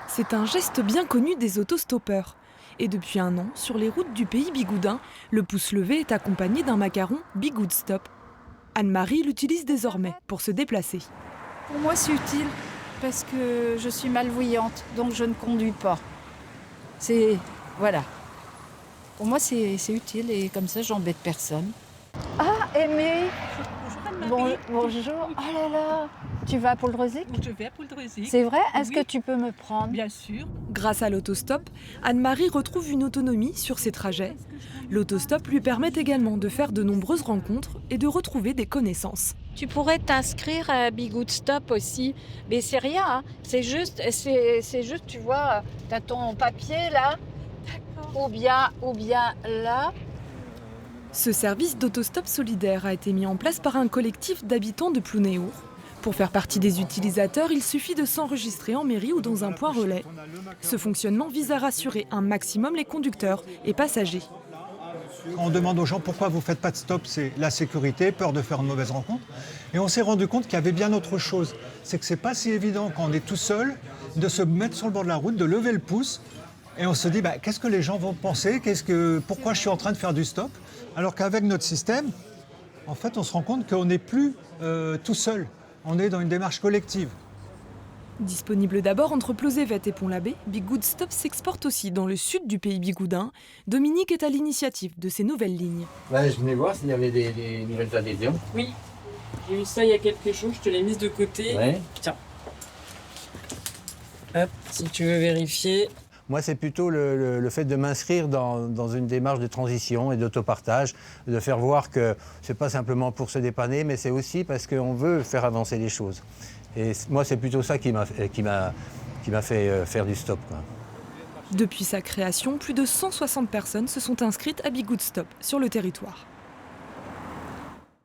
C'est un geste bien connu des autostoppeurs. Et depuis un an, sur les routes du pays bigoudin, le pouce levé est accompagné d'un macaron Bigoud Stop. Anne-Marie l'utilise désormais pour se déplacer. Pour moi, c'est utile parce que je suis malvoyante, donc je ne conduis pas. Voilà. Pour moi, c'est utile et comme ça, j'embête personne. Ah, Aimée. Bonjour Anne-Marie. Bonjour. Oh là là. Tu vas à Poldreuzic? Je vais à Poldreuzic. C'est vrai? Est-ce Oui. que tu peux me prendre? Bien sûr. Grâce à l'autostop, Anne-Marie retrouve une autonomie sur ses trajets. L'autostop lui permet également de faire de nombreuses rencontres et de retrouver des connaissances. Tu pourrais t'inscrire à Bigoud Stop aussi. Mais c'est rien, hein. C'est juste, tu vois, tu as ton papier là, ou bien là. Ce service d'autostop solidaire a été mis en place par un collectif d'habitants de Plounéour. Pour faire partie des utilisateurs, il suffit de s'enregistrer en mairie ou dans un point relais. Ce fonctionnement vise à rassurer un maximum les conducteurs et passagers. On demande aux gens pourquoi vous ne faites pas de stop, c'est la sécurité, peur de faire une mauvaise rencontre. Et on s'est rendu compte qu'il y avait bien autre chose. C'est que ce n'est pas si évident quand on est tout seul de se mettre sur le bord de la route, de lever le pouce. Et on se dit, qu'est-ce que les gens vont penser, pourquoi je suis en train de faire du stop? Alors qu'avec notre système, en fait, on se rend compte qu'on n'est plus tout seul. On est dans une démarche collective. Disponible d'abord entre Plozévet et Pont-l'Abbé, Bigoud Stop s'exporte aussi dans le sud du pays bigoudin. Dominique est à l'initiative de ces nouvelles lignes. Je venais voir s'il y avait des nouvelles adhésions. Oui, j'ai eu ça il y a quelques jours, je te l'ai mise de côté. Ouais. Tiens. Hop, si tu veux vérifier. Moi, c'est plutôt le fait de m'inscrire dans une démarche de transition et d'autopartage, de faire voir que c'est pas simplement pour se dépanner, mais c'est aussi parce qu'on veut faire avancer les choses. Et moi, c'est plutôt ça qui m'a fait faire du stop, quoi. Depuis sa création, plus de 160 personnes se sont inscrites à Bigoud Stop sur le territoire.